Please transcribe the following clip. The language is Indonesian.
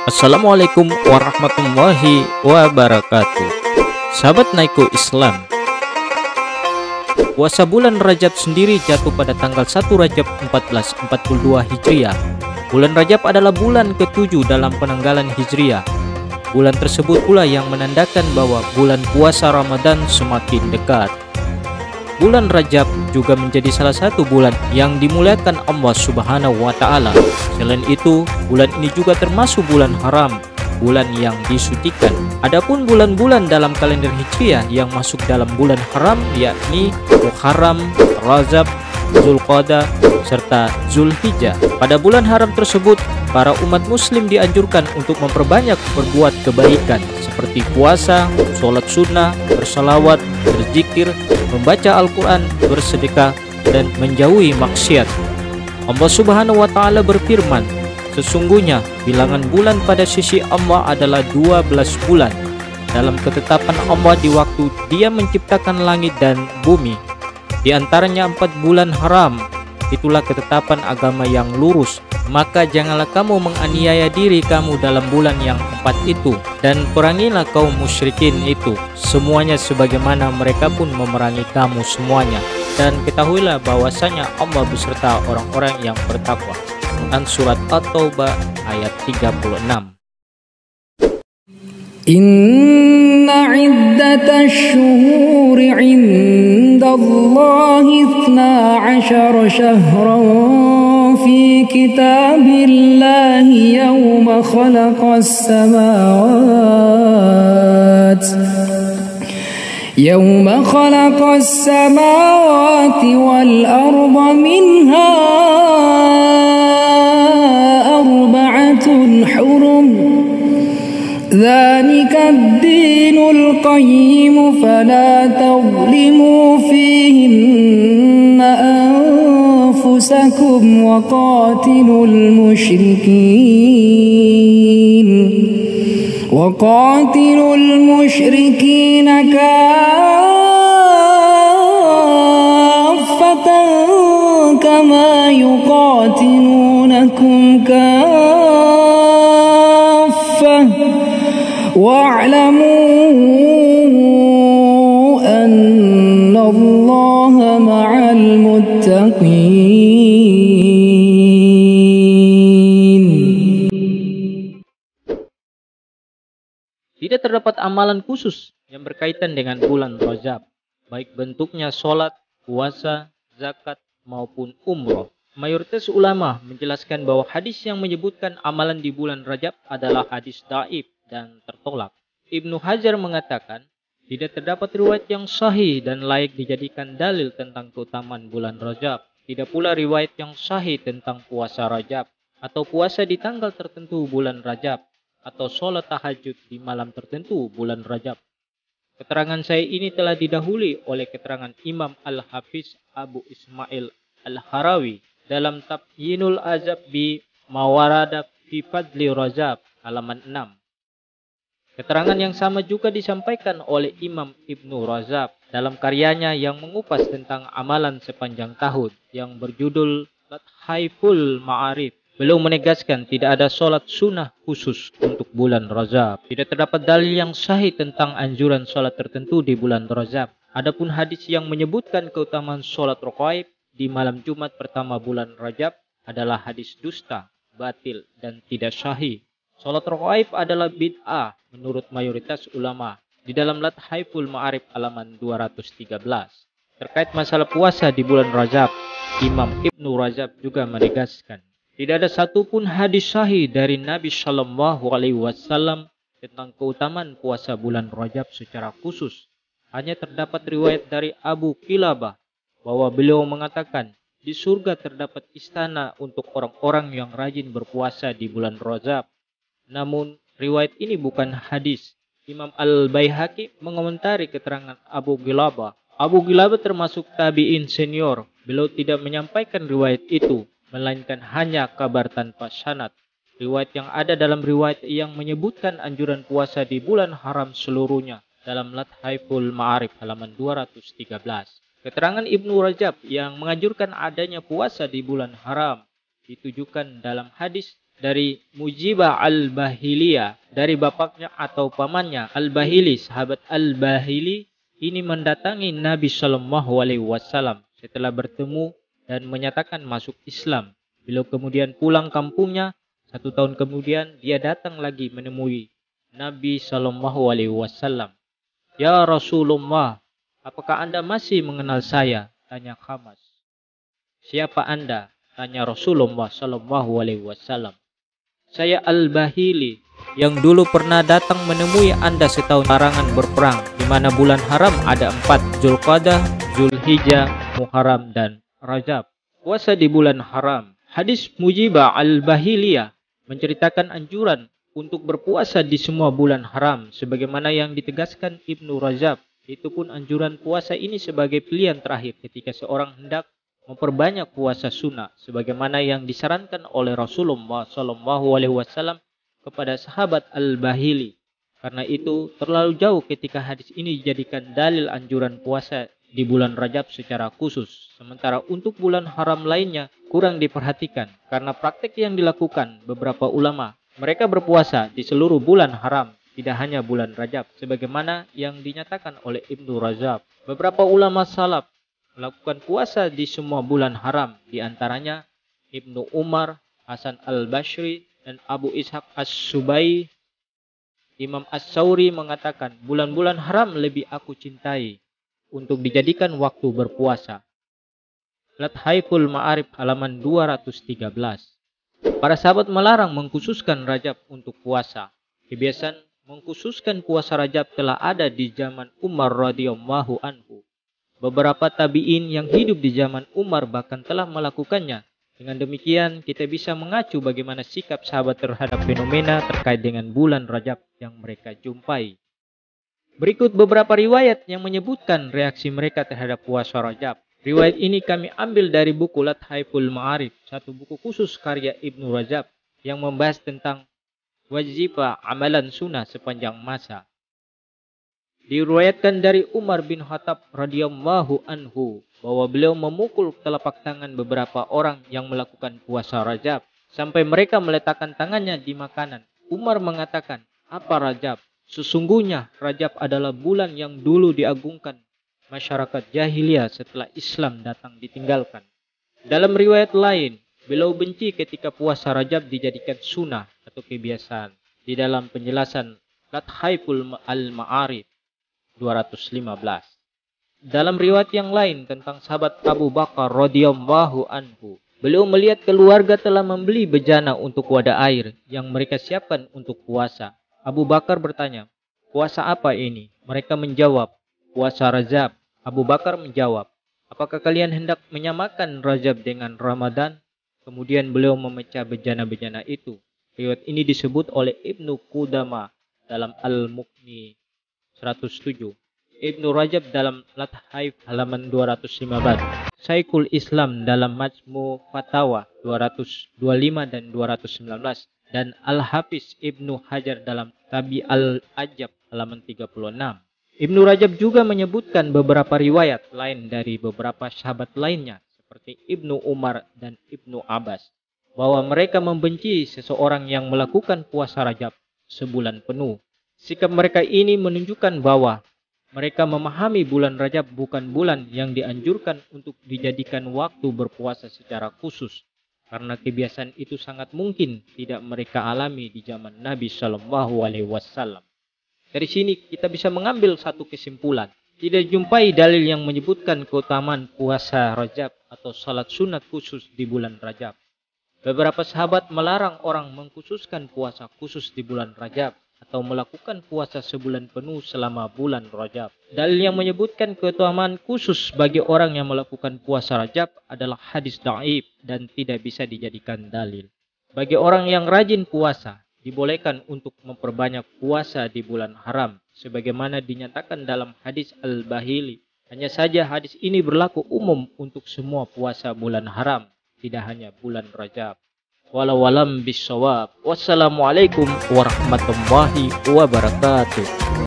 Assalamualaikum warahmatullahi wabarakatuh. Sahabat Naiko Islam, puasa bulan Rajab sendiri jatuh pada tanggal 1 Rajab 1442 Hijriah. Bulan Rajab adalah bulan ke-7 dalam penanggalan Hijriah. Bulan tersebut pula yang menandakan bahwa bulan puasa Ramadan semakin dekat. Bulan Rajab juga menjadi salah satu bulan yang dimuliakan Allah Subhanahu wa Ta'ala. Selain itu, bulan ini juga termasuk bulan haram, bulan yang disucikan. Adapun bulan-bulan dalam kalender Hijriah yang masuk dalam bulan haram yakni Muharram, Rajab, Zulqa'dah, serta Zulhijjah. Pada bulan haram tersebut, para umat muslim dianjurkan untuk memperbanyak berbuat kebaikan seperti puasa, sholat sunnah, bersalawat, berzikir, membaca Al-Quran, bersedekah, dan menjauhi maksiat. Allah Subhanahu wa Ta'ala berfirman, sesungguhnya bilangan bulan pada sisi Allah adalah 12 bulan dalam ketetapan Allah di waktu Dia menciptakan langit dan bumi. Di antaranya 4 bulan haram. Itulah ketetapan agama yang lurus. Maka janganlah kamu menganiaya diri kamu dalam bulan yang 4 itu, dan perangilah kaum musyrikin itu, semuanya sebagaimana mereka pun memerangi kamu semuanya. Dan ketahuilah bahwasanya Allah beserta orang-orang yang bertakwa. Quran Surat At-Taubah ayat 36. Inna iddatash syuhuri 'indallahi 12 syahran fi kitabillahi yawma khalaqas samawati wal arda minha arba'atun hurum dhalika ad-dinul qayyim fala tadhlimu fihinna anfusakum wa qatilul musyrikin kaffatan kama yuqatilunakum kaffah wa'lamu anna Allaha ma'al muttaqin. Tidak terdapat amalan khusus yang berkaitan dengan bulan Rajab, baik bentuknya sholat, puasa, zakat, maupun umroh. Mayoritas ulama menjelaskan bahwa hadis yang menyebutkan amalan di bulan Rajab adalah hadis dhaif dan tertolak. Ibnu Hajar mengatakan, tidak terdapat riwayat yang sahih dan layak dijadikan dalil tentang keutamaan bulan Rajab. Tidak pula riwayat yang sahih tentang puasa Rajab, atau puasa di tanggal tertentu bulan Rajab, atau sholat tahajud di malam tertentu bulan Rajab. Keterangan saya ini telah didahului oleh keterangan Imam Al-Hafiz Abu Ismail Al-Harawi dalam Tabyinul Azab bi Mawarada fi Fadli Rajab halaman 6. Keterangan yang sama juga disampaikan oleh Imam Ibnu Rajab dalam karyanya yang mengupas tentang amalan sepanjang tahun yang berjudul Lathaiful Ma'arif. Beliau menegaskan tidak ada sholat sunnah khusus untuk bulan Rajab. Tidak terdapat dalil yang sahih tentang anjuran sholat tertentu di bulan Rajab. Adapun hadis yang menyebutkan keutamaan sholat raqaib di malam Jumat pertama bulan Rajab adalah hadis dusta, batil, dan tidak sahih. Sholat raqaib adalah bid'ah menurut mayoritas ulama di dalam Lathaiful Ma'arif halaman 213. Terkait masalah puasa di bulan Rajab, Imam Ibnu Rajab juga menegaskan, tidak ada satupun hadis sahih dari Nabi Shallallahu Alaihi Wasallam tentang keutamaan puasa bulan Rajab secara khusus. Hanya terdapat riwayat dari Abu Qilabah bahwa beliau mengatakan, di surga terdapat istana untuk orang-orang yang rajin berpuasa di bulan Rajab. Namun, riwayat ini bukan hadis. Imam Al-Baihaqi mengomentari keterangan Abu Qilabah. Abu Qilabah termasuk tabi'in senior. Beliau tidak menyampaikan riwayat itu, melainkan hanya kabar tanpa sanad. Riwayat yang ada dalam riwayat yang menyebutkan anjuran puasa di bulan haram seluruhnya dalam Lathaiful Ma'arif halaman 213. Keterangan Ibnu Rajab yang menganjurkan adanya puasa di bulan haram ditujukan dalam hadis dari Mujibah al-Bahiliyah, dari bapaknya atau pamannya Al-Bahili. Sahabat Al-Bahili ini mendatangi Nabi Shallallahu Alaihi Wasallam setelah bertemu dan menyatakan masuk Islam. Beliau kemudian pulang kampungnya. 1 tahun kemudian dia datang lagi menemui Nabi Shallallahu Alaihi Wasallam. Ya Rasulullah, apakah Anda masih mengenal saya? Tanya Khamas. Siapa Anda? Tanya Rasulullah Shallallahu Alaihi Wasallam. Saya Al-Bahili yang dulu pernah datang menemui Anda setahun larangan berperang, di mana bulan haram ada 4, Zulqa'dah, Zulhijjah, Muharram, dan Rajab. Puasa di bulan haram. Hadis Mujibah al-Bahiliyah menceritakan anjuran untuk berpuasa di semua bulan haram, sebagaimana yang ditegaskan Ibnu Rajab. Itu pun anjuran puasa ini sebagai pilihan terakhir ketika seorang hendak memperbanyak puasa sunnah, sebagaimana yang disarankan oleh Rasulullah SAW kepada sahabat Al-Bahili. Karena itu terlalu jauh ketika hadis ini dijadikan dalil anjuran puasa di bulan Rajab secara khusus, sementara untuk bulan haram lainnya kurang diperhatikan karena praktek yang dilakukan beberapa ulama. Mereka berpuasa di seluruh bulan haram, tidak hanya bulan Rajab, sebagaimana yang dinyatakan oleh Ibnu Rajab. Beberapa ulama salaf melakukan puasa di semua bulan haram, di antaranya Ibnu Umar, Hasan al-Basri, dan Abu Ishaq as-Subai. Imam As-Sauri mengatakan, bulan-bulan haram lebih aku cintai untuk dijadikan waktu berpuasa. Lathaiful Ma'arif halaman 213. Para sahabat melarang mengkhususkan Rajab untuk puasa. Kebiasaan mengkhususkan puasa Rajab telah ada di zaman Umar radhiyallahu anhu. Beberapa tabi'in yang hidup di zaman Umar bahkan telah melakukannya. Dengan demikian, kita bisa mengacu bagaimana sikap sahabat terhadap fenomena terkait dengan bulan Rajab yang mereka jumpai. Berikut beberapa riwayat yang menyebutkan reaksi mereka terhadap puasa Rajab. Riwayat ini kami ambil dari buku Lathaiful Ma'arif, satu buku khusus karya Ibnu Rajab yang membahas tentang wajibah amalan sunnah sepanjang masa. Diriwayatkan dari Umar bin Khattab radhiyallahu anhu bahwa beliau memukul telapak tangan beberapa orang yang melakukan puasa Rajab sampai mereka meletakkan tangannya di makanan. Umar mengatakan, "Apa Rajab? Sesungguhnya Rajab adalah bulan yang dulu diagungkan masyarakat jahiliyah setelah Islam datang ditinggalkan." Dalam riwayat lain, beliau benci ketika puasa Rajab dijadikan sunnah atau kebiasaan. Di dalam penjelasan Lathaiful al-Ma'arif 215. Dalam riwayat yang lain tentang sahabat Abu Bakar radhiyallahu anhu, beliau melihat keluarga telah membeli bejana untuk wadah air yang mereka siapkan untuk puasa. Abu Bakar bertanya, "Puasa apa ini?" Mereka menjawab, "Puasa Rajab." Abu Bakar menjawab, "Apakah kalian hendak menyamakan Rajab dengan Ramadan?" Kemudian beliau memecah bejana-bejana itu. Riwayat ini disebut oleh Ibnu Qudamah dalam Al-Mughni 107. Ibnu Rajab dalam Lathaif halaman 215. Syekhul Islam dalam Majmu' Fatawa 225 dan 219. Dan Al-Hafiz Ibnu Hajar dalam Tabi al-Ajab halaman 36. Ibnu Rajab juga menyebutkan beberapa riwayat lain dari beberapa sahabat lainnya seperti Ibnu Umar dan Ibnu Abbas bahwa mereka membenci seseorang yang melakukan puasa Rajab sebulan penuh. Sikap mereka ini menunjukkan bahwa mereka memahami bulan Rajab bukan bulan yang dianjurkan untuk dijadikan waktu berpuasa secara khusus, karena kebiasaan itu sangat mungkin tidak mereka alami di zaman Nabi Shallallahu Alaihi Wasallam. Dari sini kita bisa mengambil satu kesimpulan. Tidak jumpai dalil yang menyebutkan keutamaan puasa Rajab atau salat sunat khusus di bulan Rajab. Beberapa sahabat melarang orang mengkhususkan puasa khusus di bulan Rajab atau melakukan puasa sebulan penuh selama bulan Rajab. Dalil yang menyebutkan keutamaan khusus bagi orang yang melakukan puasa Rajab adalah hadis dhaif dan tidak bisa dijadikan dalil. Bagi orang yang rajin puasa, dibolehkan untuk memperbanyak puasa di bulan haram, sebagaimana dinyatakan dalam hadis Al-Bahili. Hanya saja hadis ini berlaku umum untuk semua puasa bulan haram, tidak hanya bulan Rajab. Walau alam bisawab. Wassalamualaikum warahmatullahi wabarakatuh.